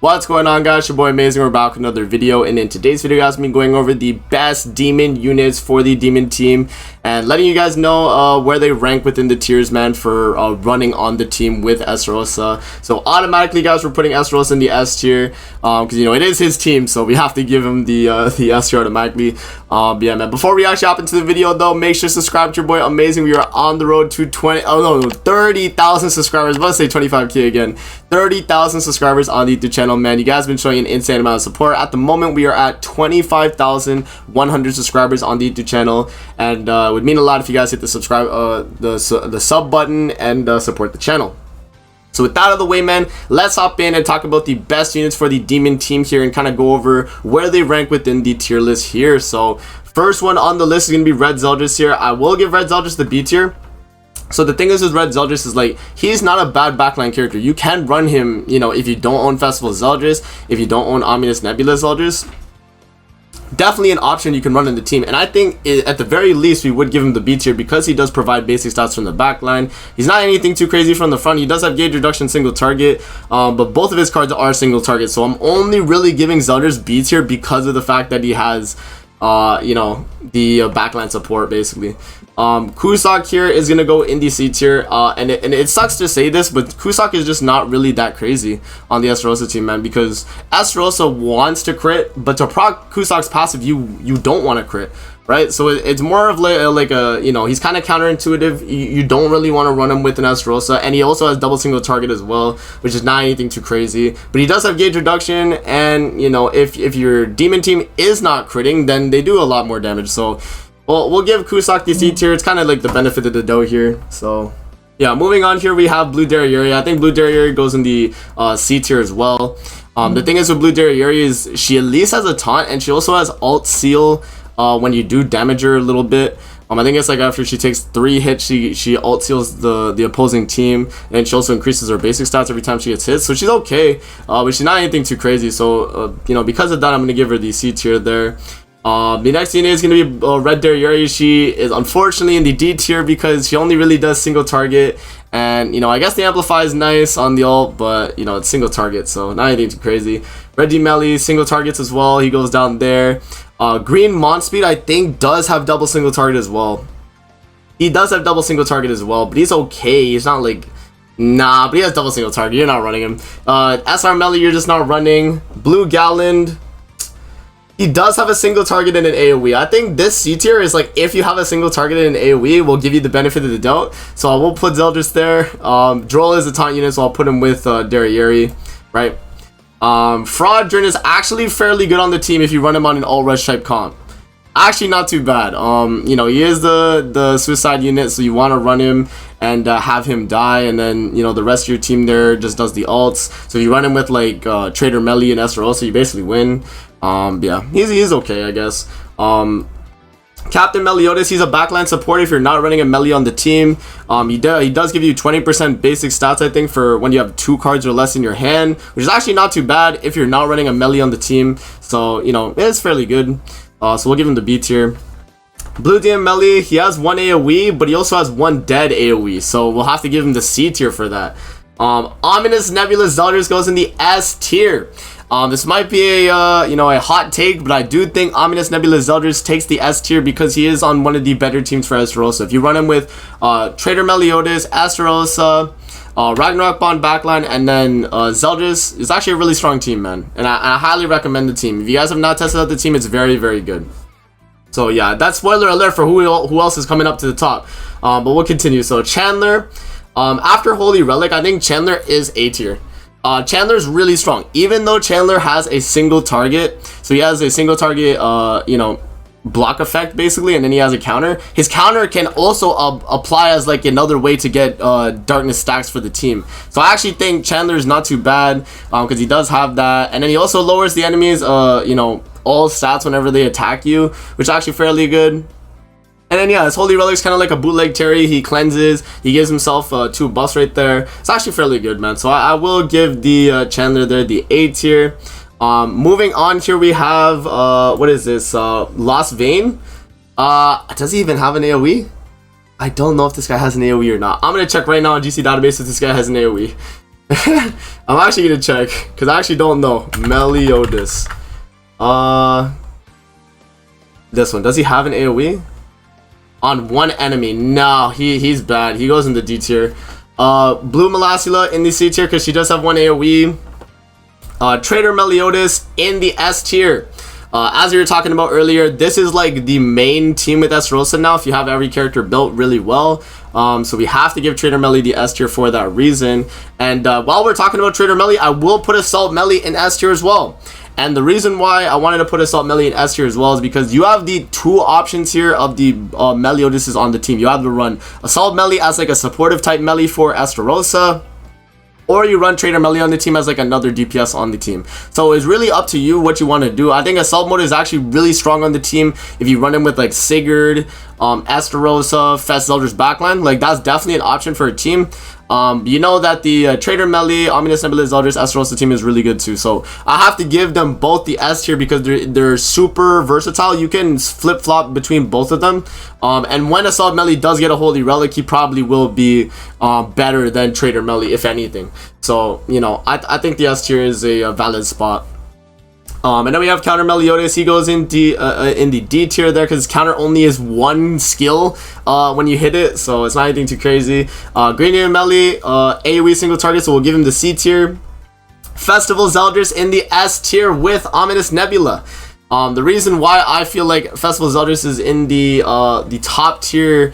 What's going on, guys? Your boy Amazing. We're back with another video, and in today's video guys, I'm going over the best demon units for the demon team and letting you guys know where they rank within the tiers, man, for running on the team with ESTAROSSA. So automatically guys, we're putting ESTAROSSA in the S tier because you know it is his team, so we have to give him the S tier automatically. But yeah, man, before we actually hop into the video though, make sure to subscribe to your boy Amazing. We are on the road to 30,000 subscribers. I was about to say 25k again. 30,000 subscribers on the YouTube channel, man. You guys have been showing an insane amount of support. At the moment, we are at 25,100 subscribers on the YouTube channel, and it would mean a lot if you guys hit the subscribe, the sub button and support the channel. So with that out of the way, man, let's hop in and talk about the best units for the demon team here and kind of go over where they rank within the tier list here. So first one on the list is gonna be Red Zeldris here. I will give Red Zeldris the B tier. So the thing is with Red Zeldris is like, he's not a bad backline character. You can run him, you know, if you don't own Festival Zeldris, if you don't own Ominous Nebula Zeldris. Definitely an option you can run in the team, and I think at the very least we would give him the B tier because he does provide basic stats from the back line. He's not anything too crazy from the front. He does have gauge reduction, single target, but both of his cards are single target, so I'm only really giving Zeldris B tier because of the fact that he has you know, the backline support basically. Cusack here is gonna go in the C tier, and it sucks to say this, but Cusack is just not really that crazy on the ESTAROSSA team, man, because ESTAROSSA wants to crit, but to proc Cusack's passive you don't want to crit, right? So it's more of like a, you know, he's kind of counterintuitive. You don't really want to run him with an ESTAROSSA, and he also has double single target as well, which is not anything too crazy, but he does have gauge reduction, and you know, if your demon team is not critting, then they do a lot more damage. So well, we'll give Cusack the C tier. It's kind of like the benefit of the dough here. So yeah, moving on here, we have Blue Derriere. I think Blue Derriere goes in the C tier as well. The thing is with Blue Derriere is she at least has a taunt, and she also has alt seal when you do damage her a little bit. I think it's like after she takes 3 hits, she alt seals the opposing team, and she also increases her basic stats every time she gets hit. So she's okay, but she's not anything too crazy. So you know, because of that, I'm gonna give her the C tier there. The next unit is going to be Red Derriere. She is unfortunately in the D tier because she only really does single target, and you know, I guess the amplify is nice on the ult, but you know, it's single target, so not anything too crazy. Red D Melly, single targets as well, he goes down there. Green Monspeed I think does have double single target as well. He does have double single target as well, but he's okay. He's not like, nah, but he has double single target. You're not running him. SR Melly, you're just not running. Blue Galland, he does have a single target and an AoE. I think this C tier is like, if you have a single target and an AoE, will give you the benefit of the doubt. So I will put Zeldris there. Droll is a taunt unit, so I'll put him with Derriere, right? Fraudrin is actually fairly good on the team if you run him on an all rush type comp. Actually not too bad. You know, he is the suicide unit, so you want to run him and have him die, and then you know, the rest of your team there just does the ults. So if you run him with like Trader Melly and ESTAROSSA, you basically win. Yeah, he's okay, I guess. Captain Meliodas, he's a backline support if you're not running a Melly on the team. He does give you 20% basic stats, I think, for when you have 2 cards or less in your hand, which is actually not too bad if you're not running a Melly on the team. So you know, it's fairly good. So we'll give him the B tier. Blue DM Melly, he has 1 AoE, but he also has 1 dead AoE, so we'll have to give him the C tier for that. Ominous Nebula Zeldris goes in the S tier. This might be a you know, a hot take, but I do think Ominous Nebula Zeldris takes the S tier because he is on one of the better teams for ESTAROSSA. If you run him with Trader Meliodas, ESTAROSSA, Ragnarok Bond backline, and then Zeldris, is actually a really strong team, man, and I highly recommend the team. If you guys have not tested out the team, it's very, very good. So yeah, that's spoiler alert for who else is coming up to the top. But we'll continue. So Chandler, after Holy Relic, I think Chandler is A tier. Chandler's really strong, even though Chandler has a single target. So he has a single target, you know, block effect basically, and then he has a counter. His counter can also apply as like another way to get darkness stacks for the team. So I actually think Chandler is not too bad because he does have that, and then he also lowers the enemies, you know, all stats whenever they attack you, which is actually fairly good. And then yeah, his Holy Relic's kind of like a bootleg Terry. He cleanses, he gives himself 2 buffs right there. It's actually fairly good, man. So I will give the Chandler there the A tier. Moving on here, we have what is this, Lost Vein. Does he even have an AoE? I don't know if this guy has an AoE or not. I'm gonna check right now on GC database if this guy has an AoE. I'm actually gonna check because I actually don't know. Meliodas. This one. Does he have an AoE? On one enemy. No, he's bad. He goes in the D tier. Blue Melasula in the C tier because she does have one AoE. Trader Meliodas in the S tier. As we were talking about earlier, this is like the main team with ESTAROSSA now if you have every character built really well. So we have to give Trader Melly the S tier for that reason. And while we're talking about Trader Melly, I will put Assault Melly in S tier as well. And the reason why I wanted to put Assault Melly in S tier as well is because you have the two options here of the Meliodas on the team. You have to run Assault Melly as like a supportive type Melly for ESTAROSSA, or you run Trader Melly on the team as like another DPS on the team. So it's really up to you what you want to do. I think Assault Mode is actually really strong on the team if you run him with like Sigurd, ESTAROSSA, Fest Zelda's backline. Like that's definitely an option for a team. You know that the Trader Melly, Ominous Nebula, Zelda's ESTAROSSA team is really good too. So I have to give them both the S tier because they're super versatile. You can flip flop between both of them. And when Assault Melly does get a Holy Relic, he probably will be better than Trader Melly, if anything. So you know, I think the S tier is a valid spot. And then we have Counter Meliodas. He goes in the D tier there because counter only is one skill when you hit it, so it's not anything too crazy. Green Melly, AoE single target, so we'll give him the C tier. Festival Zeldris in the S tier with Ominous Nebula. The reason why I feel like Festival Zeldris is in the top tier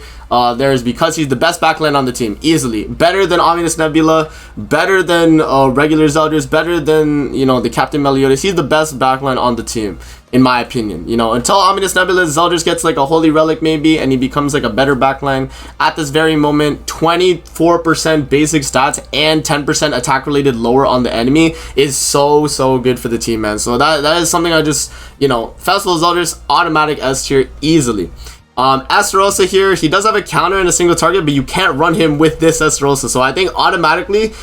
there is because he's the best backline on the team, easily. Better than Ominous Nebula, better than regular Zeldris, better than, you know, the Captain Meliodas. He's the best backline on the team, in my opinion. You know, until Ominous Nebula, Zeldris gets like a Holy Relic maybe, and he becomes like a better backline. At this very moment, 24% basic stats and 10% attack related lower on the enemy is so good for the team, man. So that is something I just, you know, Festival Zeldris, automatic S tier easily. ESTAROSSA here, he does have a counter and a single target, but you can't run him with this ESTAROSSA. So I think automatically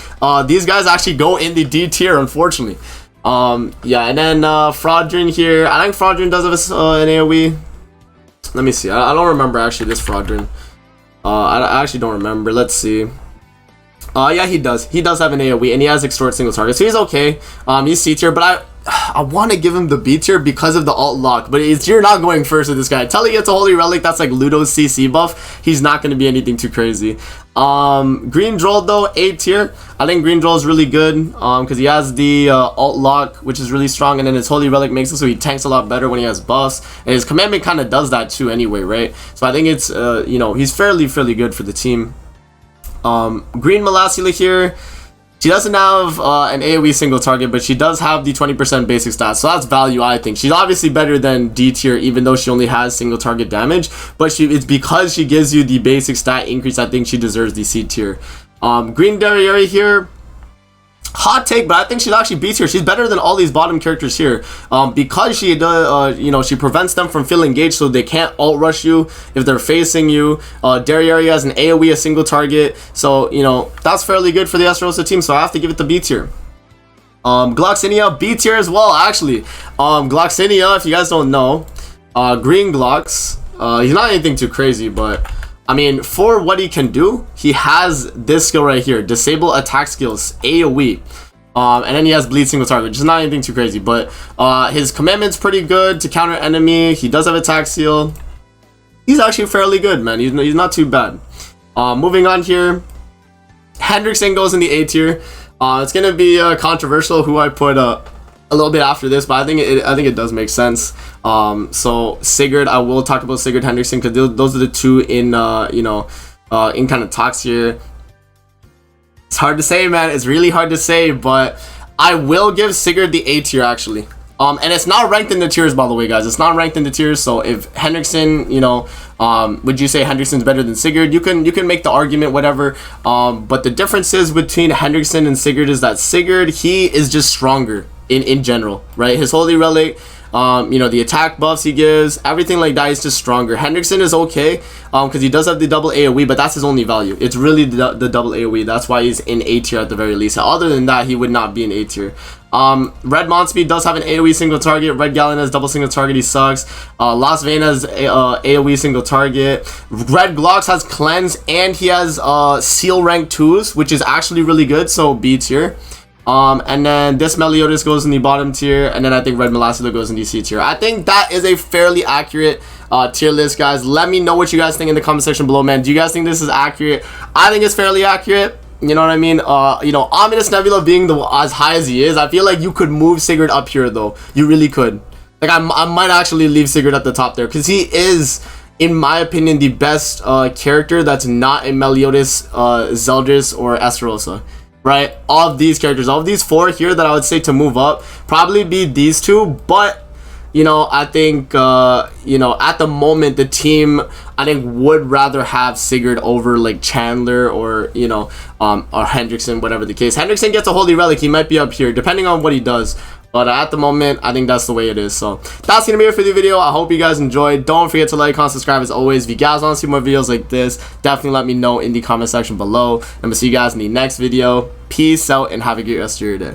these guys actually go in the D tier, unfortunately. Yeah, and then Fraudrin here. I think Fraudrin does have an AoE. Let me see. I don't remember actually this Fraudrin. I actually don't remember. Let's see. Yeah, he does. He does have an AoE, and he has extort single target, so he's okay. He's C tier, but I want to give him the B tier because of the alt lock, but you're not going first with this guy. Until he gets a Holy Relic, that's like Ludo's CC buff. He's not going to be anything too crazy. Green Droll though, A tier. I think Green Droll is really good because he has the alt lock, which is really strong, and then his Holy Relic makes it so he tanks a lot better when he has buffs, and his commandment kind of does that too anyway, right? So I think it's you know, he's fairly good for the team. Green Melasula here. She doesn't have an AoE single target, but she does have the 20% basic stats, so that's value, I think. She's obviously better than D tier, even though she only has single target damage, but it's because she gives you the basic stat increase. I think she deserves the C tier. Green Darieri here. Hot take, but I think she's actually B tier. She's better than all these bottom characters here because she does, you know, she prevents them from feeling engaged, so they can't alt rush you if they're facing you. Darieri has an AoE, a single target, so you know that's fairly good for the ESTAROSSA team. So I have to give it the B tier. Gloxinia, B tier as well, actually. Gloxinia, if you guys don't know, Green Glox, he's not anything too crazy, but I mean, for what he can do, he has this skill right here, disable attack skills, AoE. And then he has bleed single target, which is not anything too crazy, but his commandment's pretty good to counter enemy. He does have attack seal. He's actually fairly good, man. He's not too bad. Moving on here, Hendrickson goes in the A tier. It's gonna be controversial who I put a little bit after this, but I think it does make sense. So Sigurd, I will talk about Sigurd, Hendrickson, because those are the two in you know, in kind of talks here. It's hard to say, man. It's really hard to say, but I will give Sigurd the A tier actually. And it's not ranked in the tiers, by the way, guys. It's not ranked in the tiers. So if Hendrickson, you know, would you say Hendrickson's better than Sigurd? You can make the argument, whatever. But the differences between Hendrickson and Sigurd is that Sigurd, he is just stronger in general, right? His Holy Relic, You know, the attack buffs he gives, everything like that is just stronger. Hendrickson is okay, because he does have the double AoE, but that's his only value. It's really the double AoE. That's why he's in A tier at the very least. Other than that, he would not be in A tier. Red Monspeed does have an AoE single target. Red Gallon has double single target. He sucks. Las Venas AoE single target. Red Glocks has cleanse, and he has seal rank 2s, which is actually really good. So B tier. And then this Meliodas goes in the bottom tier, and then I think Red Meliodas goes in the C tier. I think that is a fairly accurate tier list, guys. Let me know what you guys think in the comment section below, man. Do you guys think this is accurate? I think it's fairly accurate. You know what I mean? You know, Ominous Nebula being as high as he is, I feel like you could move Sigurd up here, though. You really could. Like, I might actually leave Sigurd at the top there, because he is, in my opinion, the best character that's not a Meliodas, Zeldris, or ESTAROSSA. Right? All of these characters, all of these 4 here that I would say to move up, probably be these 2, but you know, I think you know, at the moment the team, I think, would rather have Sigurd over like Chandler or, you know, or Hendrickson, whatever the case. Hendrickson gets a Holy Relic, he might be up here depending on what he does. But at the moment, I think that's the way it is. So that's going to be it for the video. I hope you guys enjoyed. Don't forget to like, comment, subscribe as always. If you guys want to see more videos like this, definitely let me know in the comment section below. And we'll see you guys in the next video. Peace out and have a great rest of your day.